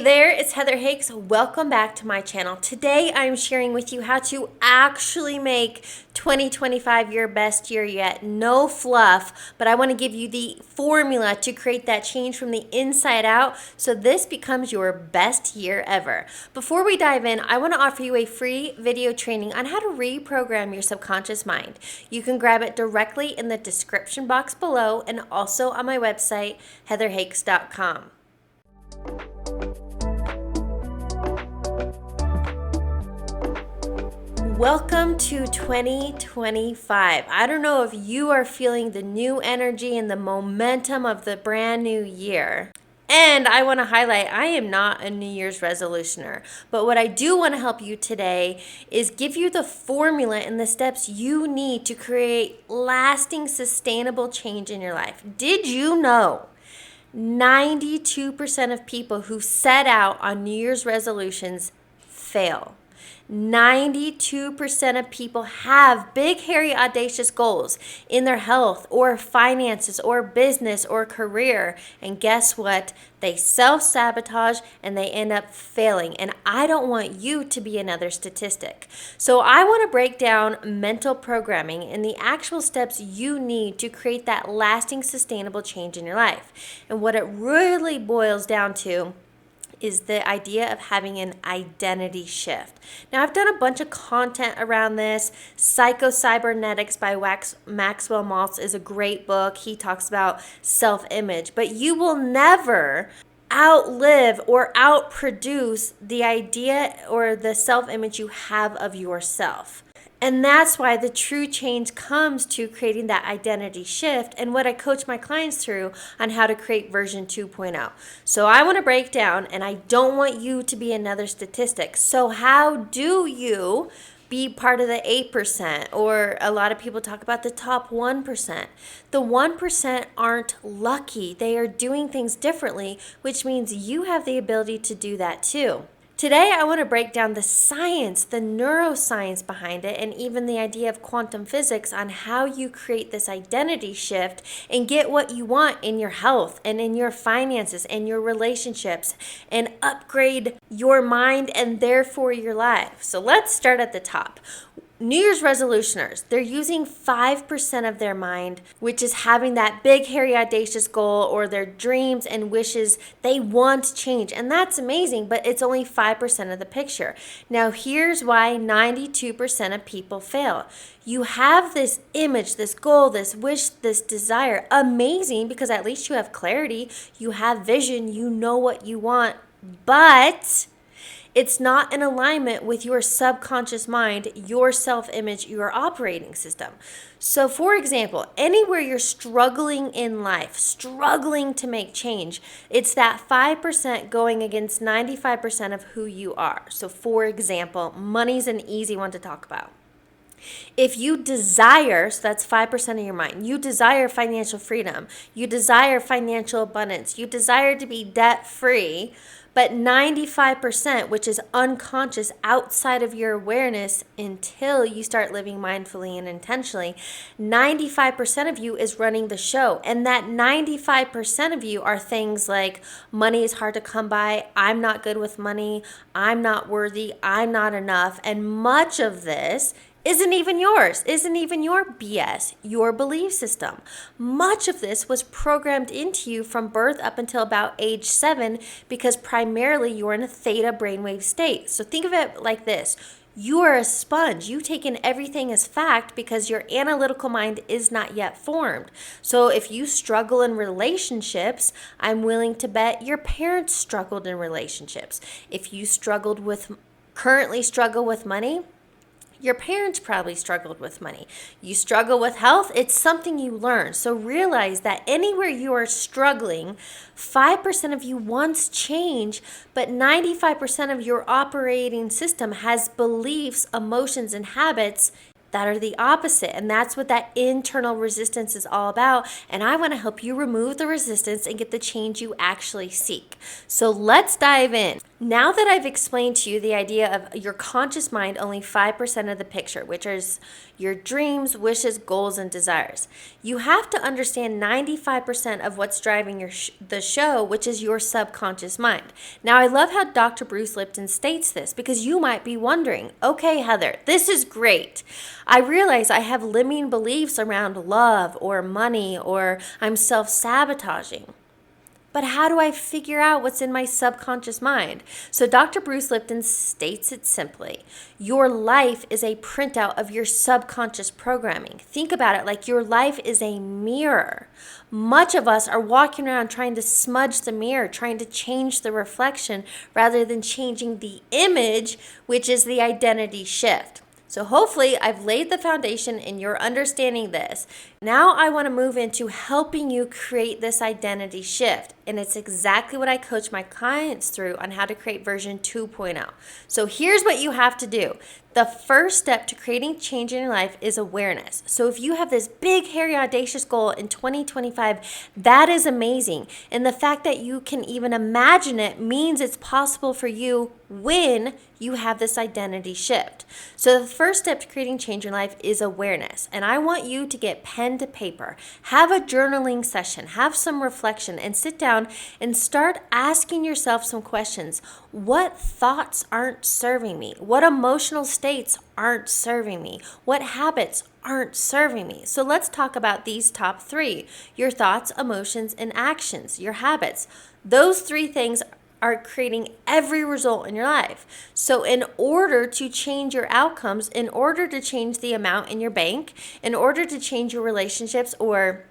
there, it's Heather Hakes. Welcome back to my channel. Today I'm sharing with you how to actually make 2025 your best year yet. No fluff, but I want to give you the formula to create that change from the inside out so this becomes your best year ever. Before we dive in, I want to offer you a free video training on how to reprogram your subconscious mind. You can grab it directly in the description box below and also on my website, heatherhakes.com. Welcome to 2025. I don't know if you are feeling the new energy and the momentum of the brand new year. And I want to highlight, I am not a New Year's resolutioner, but what I do want to help you today is give you the formula and the steps you need to create lasting, sustainable change in your life. Did you know 92% of people who set out on New Year's resolutions fail? 92% of people have big, hairy, audacious goals in their health or finances or business or career. And guess what? They self-sabotage and they end up failing. And I don't want you to be another statistic. So I want to break down mental programming and the actual steps you need to create that lasting, sustainable change in your life. And what it really boils down to is the idea of having an identity shift. Now, I've done a bunch of content around this. Psycho-Cybernetics by Maxwell Maltz is a great book. He talks about self-image, but you will never outlive or outproduce the idea or the self-image you have of yourself. And that's why the true change comes to creating that identity shift and what I coach my clients through on how to create version 2.0. So I want to break down, and I don't want you to be another statistic. So how do you be part of the 8%? Or a lot of people talk about the top 1%. The 1% aren't lucky. They are doing things differently, which means you have the ability to do that too. Today, I want to break down the science, the neuroscience behind it, and even the idea of quantum physics on how you create this identity shift and get what you want in your health and in your finances and your relationships and upgrade your mind and therefore your life. So let's start at the top. New Year's resolutioners, they're using 5% of their mind, which is having that big, hairy, audacious goal or their dreams and wishes. They want change, and that's amazing, but it's only 5% of the picture. Now, here's why 92% of people fail. You have this image, this goal, this wish, this desire. Amazing, because at least you have clarity, you have vision, you know what you want, but it's not in alignment with your subconscious mind, your self-image, your operating system. So for example, anywhere you're struggling in life, struggling to make change, it's that 5% going against 95% of who you are. So for example, money's an easy one to talk about. If you desire, so that's 5% of your mind, you desire financial freedom, you desire financial abundance, you desire to be debt-free, but 95%, which is unconscious outside of your awareness until you start living mindfully and intentionally, 95% of you is running the show. And that 95% of you are things like money is hard to come by, I'm not good with money, I'm not worthy, I'm not enough. And much of this isn't even yours, isn't even your BS, your belief system. Much of this was programmed into you from birth up until about age 7 because primarily you're in a theta brainwave state. So think of it like this. You are a sponge. You take in everything as fact because your analytical mind is not yet formed. So if you struggle in relationships, I'm willing to bet your parents struggled in relationships. If you currently struggle with money, your parents probably struggled with money. You struggle with health, it's something you learn. So realize that anywhere you are struggling, 5% of you wants change, but 95% of your operating system has beliefs, emotions, and habits that are the opposite. And that's what that internal resistance is all about. And I want to help you remove the resistance and get the change you actually seek. So let's dive in. Now that I've explained to you the idea of your conscious mind only 5% of the picture, which is your dreams, wishes, goals, and desires, you have to understand 95% of what's driving the show, which is your subconscious mind. Now, I love how Dr. Bruce Lipton states this because you might be wondering, okay, Heather, this is great. I realize I have limiting beliefs around love or money, or I'm self-sabotaging. But how do I figure out what's in my subconscious mind? So Dr. Bruce Lipton states it simply. Your life is a printout of your subconscious programming. Think about it like your life is a mirror. Much of us are walking around trying to smudge the mirror, trying to change the reflection rather than changing the image, which is the identity shift. So hopefully I've laid the foundation and you're understanding this. Now I want to move into helping you create this identity shift. And it's exactly what I coach my clients through on how to create version 2.0. So here's what you have to do. The first step to creating change in your life is awareness. So if you have this big, hairy, audacious goal in 2025, that is amazing. And the fact that you can even imagine it means it's possible for you when you have this identity shift. So the first step to creating change in life is awareness. And I want you to get pen to paper, have a journaling session, have some reflection, and sit down and start asking yourself some questions. What thoughts aren't serving me? What emotional states aren't serving me? What habits aren't serving me? So let's talk about these top 3. Your thoughts, emotions, and actions, your habits. Those 3 things are creating every result in your life. So in order to change your outcomes, in order to change the amount in your bank, in order to change your relationships or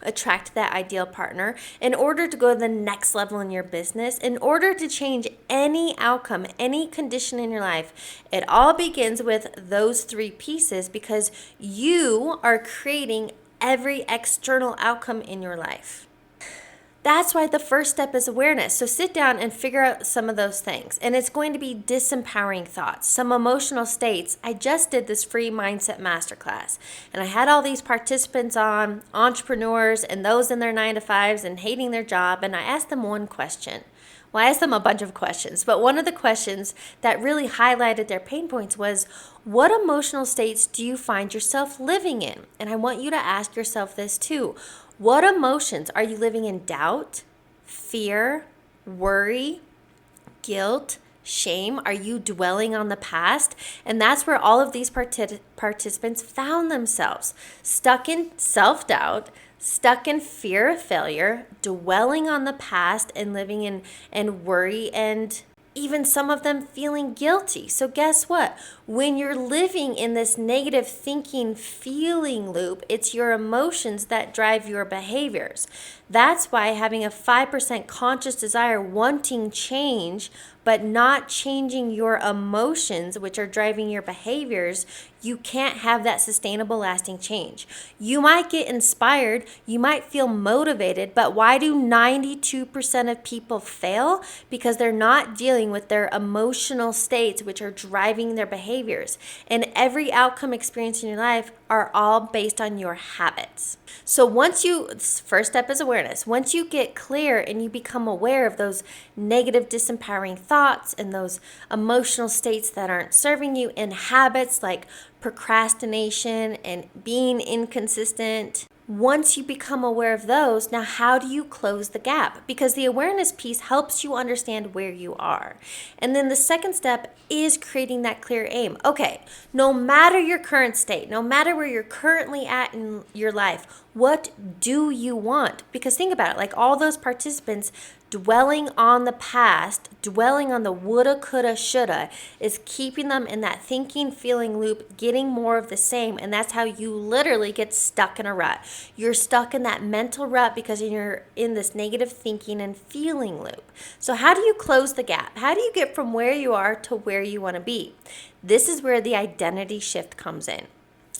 attract that ideal partner, in order to go to the next level in your business, in order to change any outcome, any condition in your life, it all begins with those 3 pieces because you are creating every external outcome in your life. That's why the first step is awareness. So sit down and figure out some of those things. And it's going to be disempowering thoughts, some emotional states. I just did this free mindset masterclass, and I had all these participants on, entrepreneurs and those in their 9-to-5s and hating their job. And I asked them one question. Well, I asked them a bunch of questions, but one of the questions that really highlighted their pain points was, what emotional states do you find yourself living in? And I want you to ask yourself this too. What emotions are you living in? Doubt, fear, worry, guilt, shame? Are you dwelling on the past? And that's where all of these participants found themselves, stuck in self-doubt, stuck in fear of failure, dwelling on the past and living in worry, and even some of them feeling guilty. So guess what? When you're living in this negative thinking, feeling loop, it's your emotions that drive your behaviors. That's why having a 5% conscious desire, wanting change, but not changing your emotions, which are driving your behaviors, you can't have that sustainable, lasting change. You might get inspired, you might feel motivated, but why do 92% of people fail? Because they're not dealing with their emotional states, which are driving their behaviors. And every outcome experience in your life are all based on your habits. So first step is awareness. Once you get clear and you become aware of those negative, disempowering thoughts and those emotional states that aren't serving you, and habits like procrastination and being inconsistent, once you become aware of those, now how do you close the gap? Because the awareness piece helps you understand where you are. And then the second step is creating that clear aim. Okay, no matter your current state, no matter where you're currently at in your life, what do you want? Because think about it, like all those participants dwelling on the past, dwelling on the woulda, coulda, shoulda, is keeping them in that thinking, feeling loop, getting more of the same. And that's how you literally get stuck in a rut. You're stuck in that mental rut because you're in this negative thinking and feeling loop. So how do you close the gap? How do you get from where you are to where you want to be? This is where the identity shift comes in.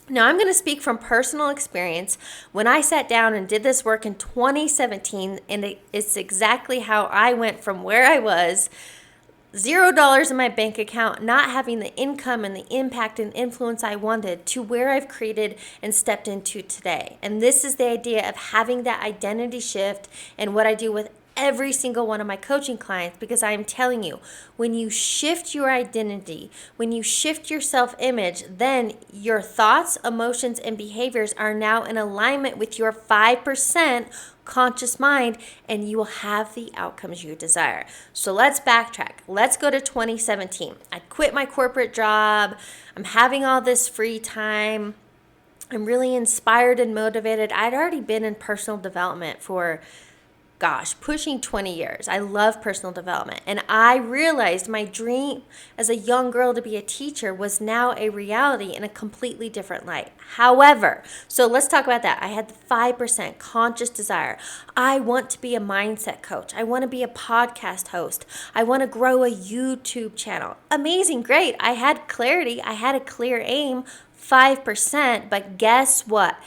Now, I'm going to speak from personal experience. When I sat down and did this work in 2017, and it's exactly how I went from where I was, $0 in my bank account, not having the income and the impact and influence I wanted, to where I've created and stepped into today. And this is the idea of having that identity shift, and what I do with every single one of my coaching clients, because I am telling you, when you shift your identity, when you shift your self-image, then your thoughts, emotions, and behaviors are now in alignment with your 5% conscious mind, and you will have the outcomes you desire. So let's backtrack. Let's go to 2017. I quit my corporate job. I'm having all this free time. I'm really inspired and motivated. I'd already been in personal development for pushing 20 years. I love personal development. And I realized my dream as a young girl to be a teacher was now a reality in a completely different light. However, so let's talk about that. I had the 5% conscious desire. I want to be a mindset coach. I want to be a podcast host. I want to grow a YouTube channel. Amazing, great. I had clarity. I had a clear aim, 5%, but guess what?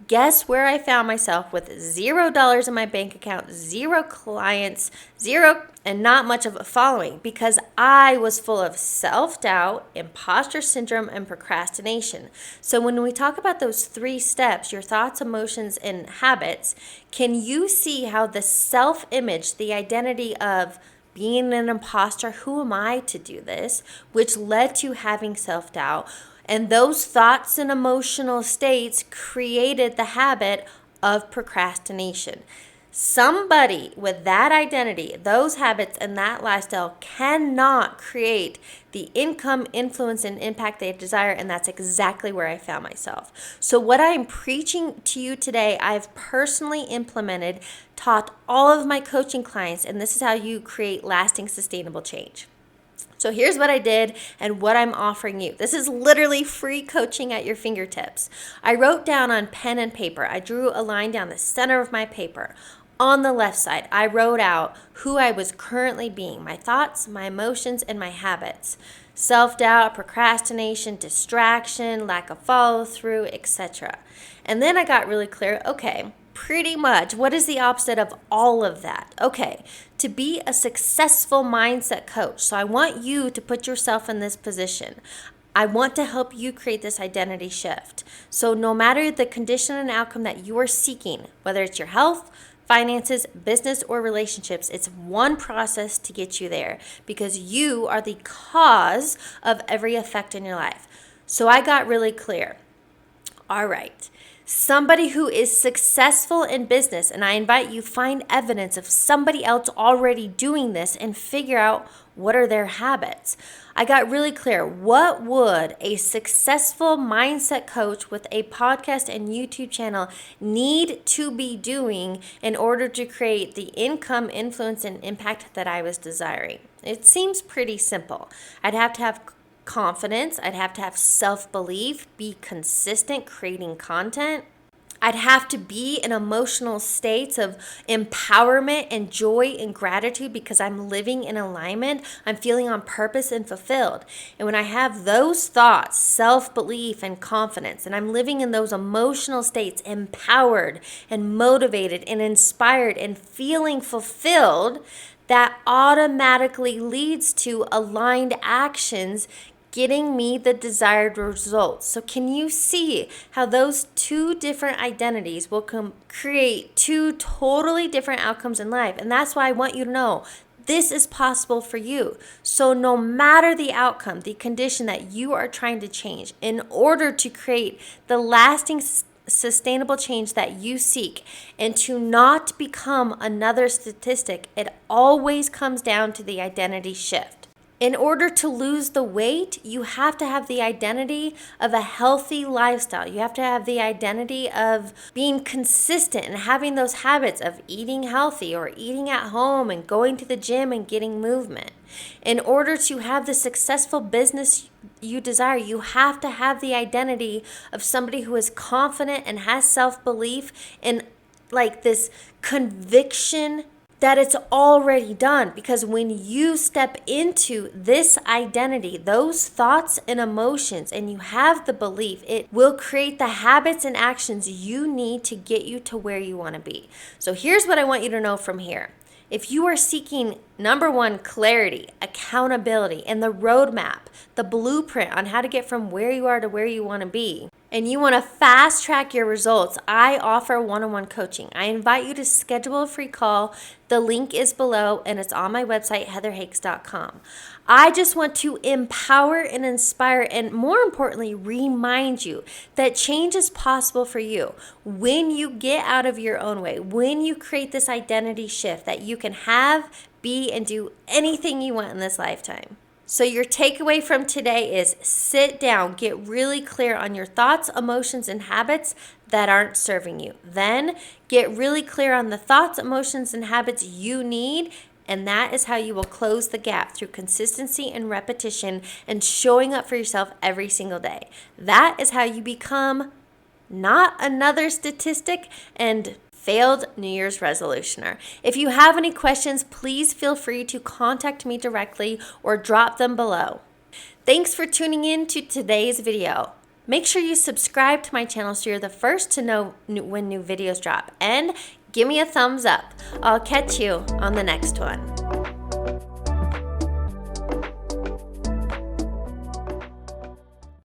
Guess where I found myself with $0 in my bank account, 0 clients, 0, and not much of a following, because I was full of self-doubt, imposter syndrome, and procrastination. So when we talk about those 3 steps, your thoughts, emotions, and habits, can you see how the self-image, the identity of being an imposter, who am I to do this, which led to having self-doubt, and those thoughts and emotional states created the habit of procrastination. Somebody with that identity, those habits, and that lifestyle cannot create the income, influence, and impact they desire, and that's exactly where I found myself. So what I'm preaching to you today, I've personally implemented, taught all of my coaching clients, and this is how you create lasting, sustainable change. So here's what I did and what I'm offering you. This is literally free coaching at your fingertips. I wrote down on pen and paper. I drew a line down the center of my paper. On the left side, I wrote out who I was currently being, my thoughts, my emotions, and my habits. Self-doubt, procrastination, distraction, lack of follow-through, etc. And then I got really clear, okay, pretty much, what is the opposite of all of that? Okay, to be a successful mindset coach. So I want you to put yourself in this position. I want to help you create this identity shift. So no matter the condition and outcome that you are seeking, whether it's your health, finances, business, or relationships, it's one process to get you there, because you are the cause of every effect in your life. So I got really clear. All right. Somebody who is successful in business, and I invite you, find evidence of somebody else already doing this and figure out what are their habits. I got really clear. What would a successful mindset coach with a podcast and YouTube channel need to be doing in order to create the income, influence, and impact that I was desiring? It seems pretty simple. I'd have to have confidence. I'd have to have self-belief, be consistent creating content. I'd have to be in emotional states of empowerment and joy and gratitude because I'm living in alignment. I'm feeling on purpose and fulfilled. And when I have those thoughts, self-belief and confidence, and I'm living in those emotional states, empowered and motivated and inspired and feeling fulfilled, that automatically leads to aligned actions getting me the desired results. So can you see how those 2 different identities will create 2 totally different outcomes in life? And that's why I want you to know this is possible for you. So no matter the outcome, the condition that you are trying to change, in order to create the lasting sustainable change that you seek and to not become another statistic, it always comes down to the identity shift. In order to lose the weight, you have to have the identity of a healthy lifestyle. You have to have the identity of being consistent and having those habits of eating healthy or eating at home and going to the gym and getting movement. In order to have the successful business you desire, you have to have the identity of somebody who is confident and has self-belief and like this conviction that it's already done. Because when you step into this identity, those thoughts and emotions, and you have the belief, it will create the habits and actions you need to get you to where you want to be. So here's what I want you to know from here. If you are seeking, number 1, clarity, accountability, and the roadmap, the blueprint on how to get from where you are to where you want to be, and you want to fast track your results, I offer one-on-one coaching. I invite you to schedule a free call. The link is below and it's on my website, heatherhakes.com. I just want to empower and inspire and, more importantly, remind you that change is possible for you when you get out of your own way, when you create this identity shift that you can have, be, and do anything you want in this lifetime. So your takeaway from today is sit down, get really clear on your thoughts, emotions, and habits that aren't serving you. Then get really clear on the thoughts, emotions, and habits you need. And that is how you will close the gap through consistency and repetition and showing up for yourself every single day. That is how you become not another statistic and failed New Year's resolutioner. If you have any questions, please feel free to contact me directly or drop them below. Thanks for tuning in to today's video. Make sure you subscribe to my channel so you're the first to know when new videos drop. And give me a thumbs up. I'll catch you on the next one.